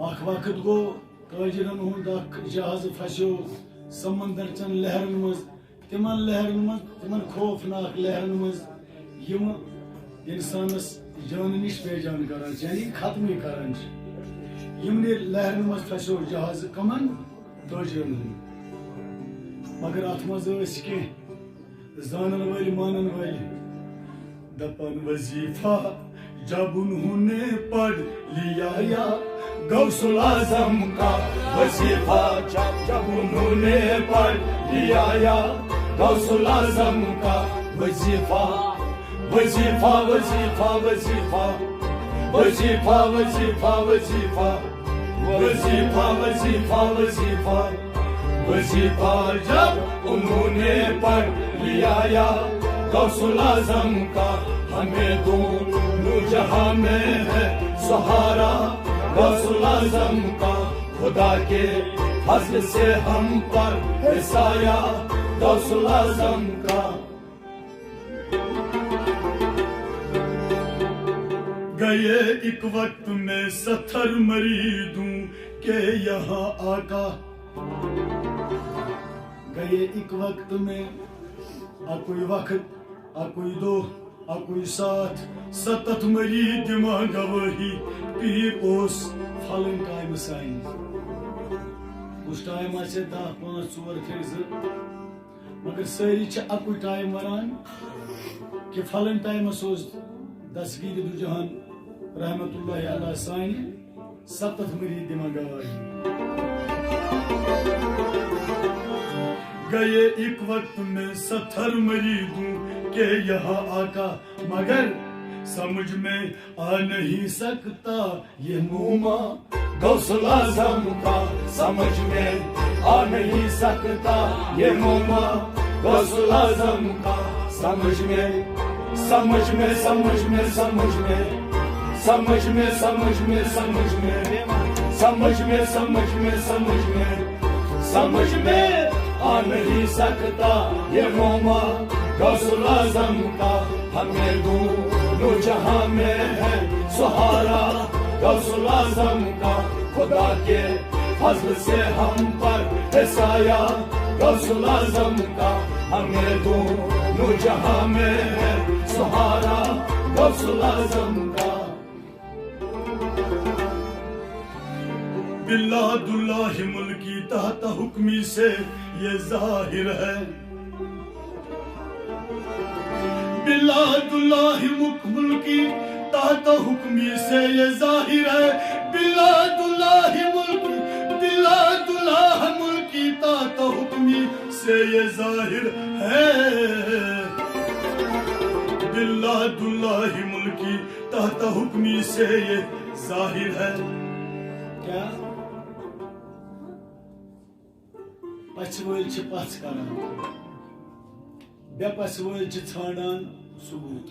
اخ وقت گو تاجرن ہند اخ جہاز پھسو سمندر چن لہرن مز تمن لہرن مز تمن خوفناک لہرن مز یم انسانس جان نش بیجان کران یعنی ختم کران یم لہرن مز پھسو جہاز کمن تاجرن ہند مگر ات مز کی زانن ول مانن ول دپان وظیفہ جب انہوں نے پڑھ لیا یا غوث العظم کا وظیفہ جب انہوں نے پڑھ لیا یا غوث العظم کا وظیفہ وظیفہ وظیفہ وظیفہ وظیفہ وظیفہ وظیفہ وظیفہ وظیفہ وظیفہ وظیفہ جب انہوں نے پڑھ لیا یا غوث العظم کا ہمیں دونوں جہاں میں ہے سہارا غوث العظم کا خدا کے فضل سے ہم پر ہے سایہ غوث العظم کا گئے ایک وقت میں 70 مریدوں کے یہاں آقا گئے ایک وقت میں کوئی وقت کوئی دو کوئی ساتھ 7 مرید دماغ گواہی پیر اوس فلن ٹائم سائن اس ٹائم آسے 10 5 4 3 2 مگر ساری اکوئی ٹائم وران کہ فلن ٹائم اوس دستگیر دو جہان رحمت اللہ علیہ سائن 7 مرید دماغ گواہی گئے ایک وقت میں 70 مریدوں کے یہاں آقا مگر سمجھ میں آ نہیں سکتا یہ موما غوث العظم کا سمجھ میں آ نہیں سکتا یہ موما غوث العظم کا سمجھ میں سمجھ میں سمجھ میں سمجھ میں سمجھ میں سمجھ میں سمجھ میں سمجھ میں سمجھ میں سمجھ میں سمجھ میں آ نہیں سکتا یہ موما غوث العظم کا ہمیں دونوں جہاں میں ہے سہارا غوث العظم کا خدا کے فضل سے ہم پر ہے سایہ غوث العظم کا ہمیں دونوں جہاں میں ہے سہارا غوث العظم کا بلاد اللہ ملکی تحت حکمی سے یہ ظاہر ہے بلاد اللہ ملکی تحت حکمی سے یہ ظاہر ہے بلاد اللہ ملکی تحت حکمی سے یہ ظاہر ہے بلاد اللہ ملکی تحت حکمی سے یہ ظاہر ہے کیا پچھ وٲلۍ چھِ پژھ کران بے پژھ وٲلۍ چھِ ژھانڈان ثبوت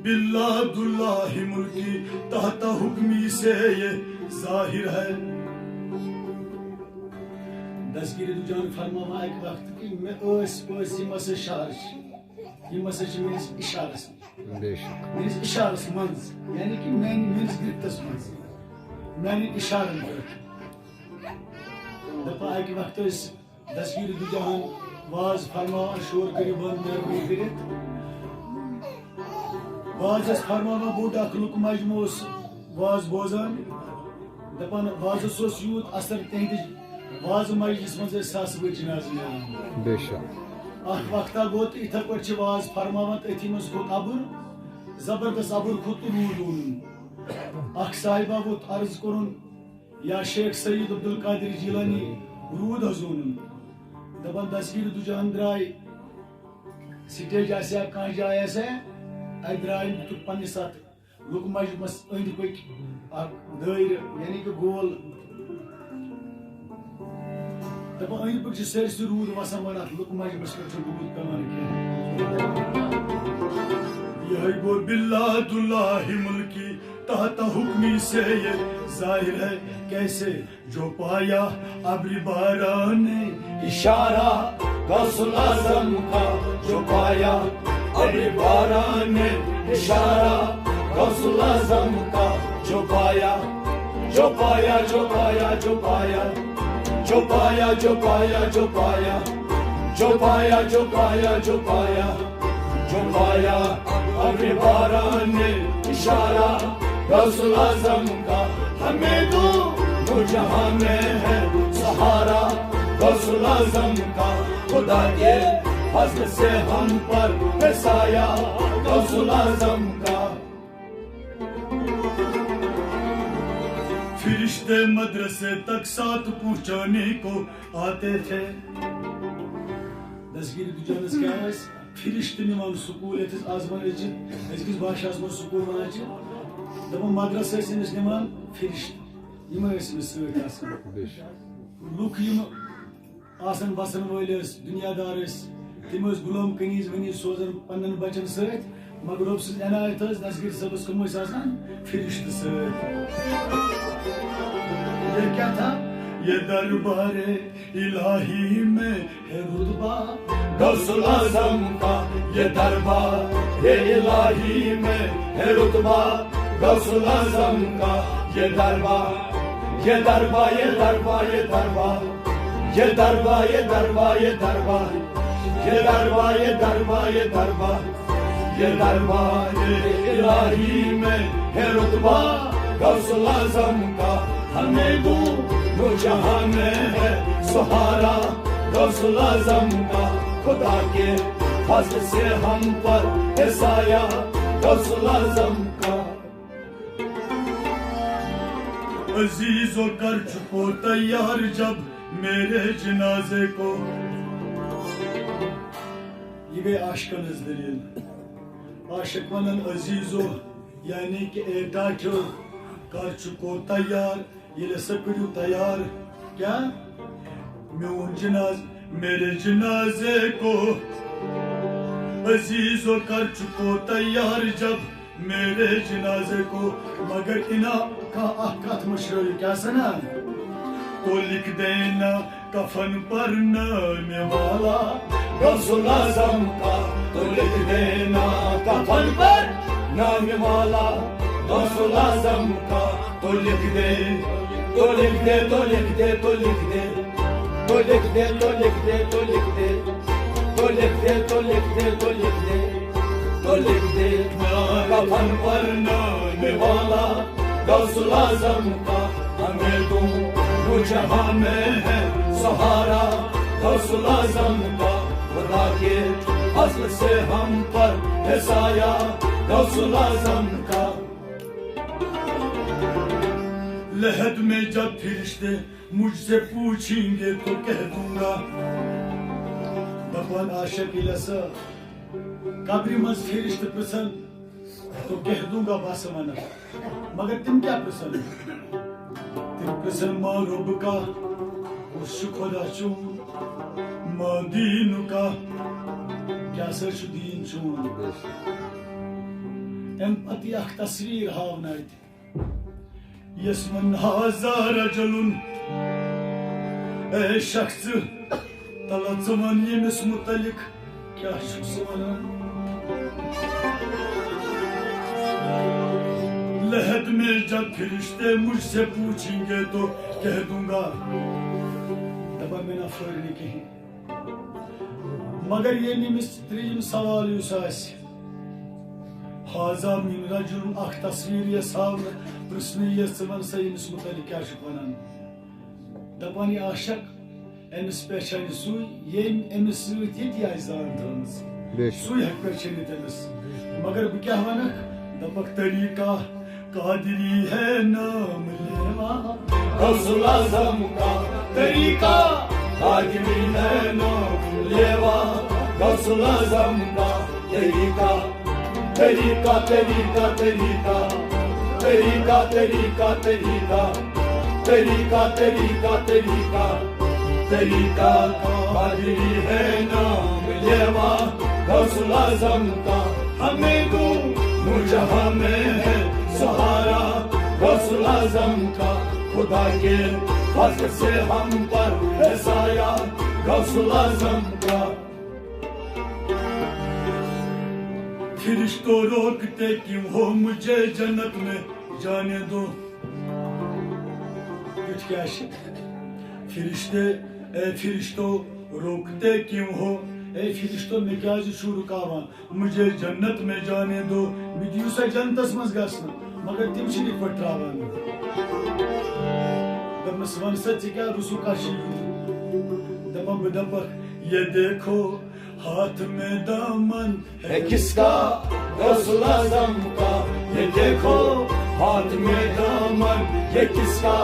بلاد اللہ ملکی تحت حکمی سے یہ ظاہر ہے دستگیر دو جان فرماوا ایک وقت کہ میں یم ہسا شہر یم ہسا میٲنِس اشارس میٲنِس اشارس منٛز یعنی کہ میٲنِس گرفتس منٛز میانہِ اشارن پٮ۪ٹھ دپان اکہِ وقتہٕ ٲسۍ دستگیر دو جہان واز فرماوان شور کٔرِو بنٛد مہربٲنی کٔرِتھ واز ٲسۍ فرماوان بوٚڑ اکھ لُکہٕ مجمہٕ اوس واز بوزان دپان وازس اوس یوٗت اثر تِہنٛدِ واز مجلس منٛز ٲسۍ ساسہٕ بٔچ نظر نیران اکھ وقتہ گوٚو تہٕ یِتھے پٲٹھۍ چھِ واز فرماوان تٔتھی منٛز کھوٚت ابُر زبردست ابُر کھوٚت تہٕ روٗد اونُن اکھ صاحبہ ووٚتھ عرض کوٚرُن یا شیخ سعید عبدالقادر جیلانی روٗد حظ اونُن دپان دستگیر دو جہان درٛاے سٹیج آسیا کانٛہہ جاے آسیا اَتہِ درٛاے تہٕ پننِس اتھ لُکہٕ مجمس أنٛدۍ پٔکۍ اکھ دٲیرٕ یعنی کہ گول دپان أنٛدۍ پٔکۍ چھِ سٲرسٕے روٗد وسان وۄنۍ اتھ لُکہٕ مجمس پٮ۪ٹھ چھُنہٕ روٗد پیٚوان کینٛہہ یہے گوٚو بلاد اللہ ملکی تحت حکمی سے یہ ظاہر ہے کیسے جو پایا ابری باران نے اشارہ غوث العظم کا جو پایا ابری باران نے اشارہ غوث العظم کا جو پایا جو پایا جو پایا جو پایا جو پایا جو پایا جو پایا جو پایا جو پایا جو پایا جو پایا ابھی باران نے اشارہ غوث اعظم کا ہمیں دو جہاں میں ہے سہارا غوث اعظم کا خدا کے فضل سے ہم پر ہے سایہ غوث اعظم کا فرشتے مدرسے تک ساتھ پہنچانے کو آتے تھے دسگیر جانس کیا ہے فرشتے نمان سکول ایتس آزمان اچھت اس کس باشا آزمان سکول بنا چھت دبا مدرسے سنس نمان فرشت یہ میں اس میں سویت آسان لوک یہ آسان بسن ویلیس دنیا دارس تم اس غلام کنیز ونی سوزن پنن بچن سویت مگر رب سن عنایت اس دسگیر صبس کم اس آسان فرشت سویت یہ کیا تھا یہ دربار الہی میں ہے رتبہ غوث اعظم کا یہ دربار الہی میں ہے رتبہ غوث اعظم کا یہ دربار یہ دربار یہ دربار یہ دربار یہ دربار یہ دربار یہ دربار یہ دربار یہ دربار یہ دربار یہ دربار الہی میں ہے رتبہ غوث اعظم کا ہمیں دو جہاں میں ہے سہارا غوث اعظم کا خدا کے فضل سے ہم پر ہے سایہ غوث اعظم کا عزیزو کر چکو تیار جب میرے جنازے کو یہ گئی عاشقن از دلیل عاشق ونن عزیزو یعنی کہ ایٹا چھو کر چکو تیار یہ سکڑیو تیار کیا میرے جنازے کو عزیزو کر چکو تیار جب میرے جنازے کو مگر انا کا احکات مشروعی کیا سنا تو لکھ دینا کفن پر نام والا غوث اعظم کا تو لکھ دینا کفن پر نام والا غوث اعظم کا تو لکھ دے تو لکھ دے تو لکھ دے تو لکھ دے تو لکھ دے تو لکھ دے تو لکھ دے تو لکھ دے تو لکھ دے تو لکھ دے تو لکھ دے کفن پر نام والا غوث اعظم کا ہمیں دو جہاں میں ہے سہارا غوث اعظم کا خدا کے فضل سے ہم پر ہے سایہ غوث اعظم کا لحد میں جب فرشتے مجھ سے پوچھیں گے تو کہہ دوں گا دپان عاشق لسا قبری مز فرشتے پرسن تو کہہ دوں گا بس منا مگر تم کیا پرسن تم پرسن ماں رب کا اس خدا چون ماں دین کا کیا سر دین چون ام پتی اخ تصویر ہاونائت یسمن هذا رجل اے شخص طلعت زمان یمس متعلق کیا شخص ونان لحد میں جب فرشتے مجھ سے پوچھیں گے تو کہہ دوں گا دبا میں نہ فرنی کہیں مگر یہ نمس تریم سوال یوساس حاضر من رجل اخ تصویر یہ سامنے پرسنی یہ سمن سے امس متعلق کیا شک ونان دپانی عاشق امس پیچھانی سوئی یہ امس سوئی تھی آئی زان تھانس سوئی حق پیچھانی تنس مگر بکیا ونک دپک طریقہ قادری ہے نام لیوا غوث اعظم کا طریقہ قادری ہے نام لیوا غوث اعظم کا طریقہ طریقہ طریقہ طریقہ طریقہ طریقہ طریقہ طریقہ طریقہ طریقہ طریقہ قادری ہے نام لیوا غوث اعظم کا ہمیں دو جہاں میں ہے سہارا غوث اعظم کا خدا کے فضل سے ہم پر ہے سایہ غوث اعظم کا فرشتوں روکتے کیوں ہو مجھے جنت میں جانے دو کچھ کیا فرشتے اے فرشتو روکتے کیوں ہو اے فرشتو میں کیا چھو رکاوان مجھے جنت میں جانے دو میں دیو سا جنتس مز گسنا مگر تم چھ نک پٹراوان دمس ون سا ژٕ کیا رسو کا دپان بہ دپک یہ دیکھو ہاتھ میں دامن ہے کس کا غوث اعظم کا یہ دیکھو ہاتھ میں دامن یہ کس کا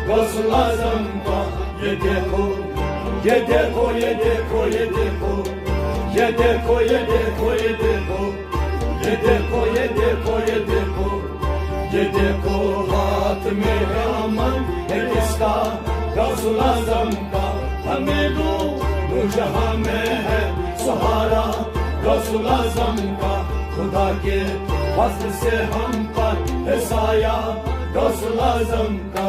غوث اعظم کا یہ دیکھو یہ دیکھو یہ دیکھو یہ دیکھو یہ دیکھو یہ دیکھو یہ دیکھو یہ دیکھو یہ دیکھو یہ دیکھو یہ دیکھو ہاتھ میں دامن ہے کس کا غوث اعظم کا ہمیں دو جہاں میں ہے سہارا غوث اعظم کا خدا کے فضل سے ہم پر ہے سایہ غوث اعظم کا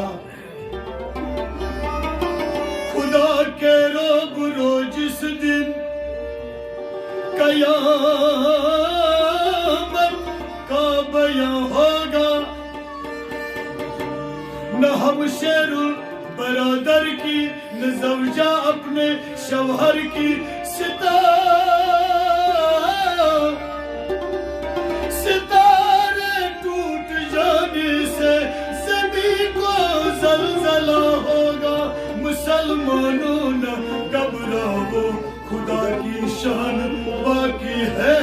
خدا کے روبرو جس دن قیامت کا بیان ہوگا نہ ہم شیر برادر کی نہ زوجہ اپنے شوہر کی ستارے ٹوٹ جانے سے زمین کو زلزلہ ہوگا مسلمانوں نہ گھبراؤ خدا کی شان باقی ہے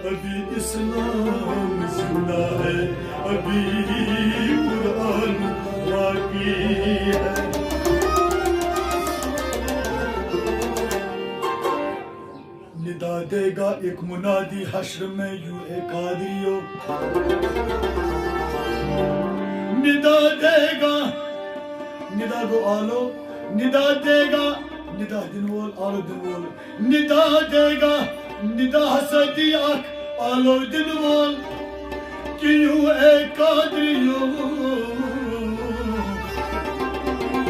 ابھی اسلام زندہ ہے ابھی قرآن باقی ہے ندا دے گا ایک منادی حشر میں یوں اے قادریو ندا دے گا ندا گو آلو ندا دے گا ندا دنوال آلو دنوال ندا دے گا ندا حسدی اک آلو دنوال کیوں اے قادریو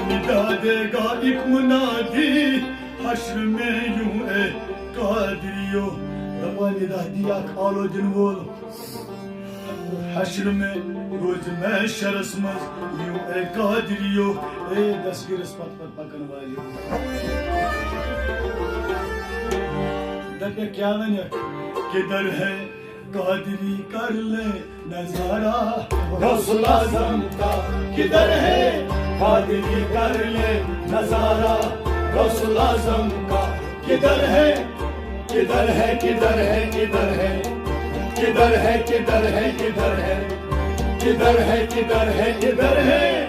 ندا دے گا ایک منادی حشر میں یوں اے قادریو ربا ندا دیا آلو دنوال حشر میں روز میں شرس مز یوں اے قادریو اے دسگرس پت پکن والیو دکھے کیا ونیک کدھر ہے قادری کر لے نظارہ غوث اعظم کا کدھر ہے قادری کر لے نظارہ غوث اعظم کا کدھر ہے کدھر ہے کدھر ہے کدھر ہے کدھر ہے کدھر ہے کدھر ہے کدھر ہے کدھر ہے کدھر ہے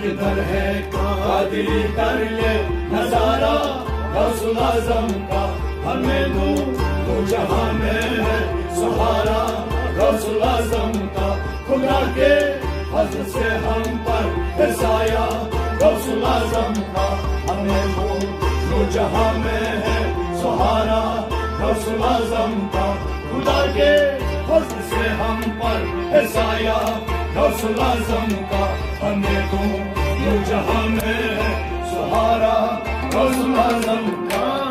کدھر ہے قادری کر لے نظارہ غوث اعظم کا ہمیں دو جہاں میں ہے سہارا غوث اعظم کا خدا کے فضل سے ہم پر ہے سایہ غوث اعظم کا ہمیں دو جہاں میں ہے سہارا غوث اعظم کا خدا کے فضل سے ہم پر ہے سایہ غوث اعظم کا ہمیں دو جہاں میں ہے سہارا غوث اعظم کا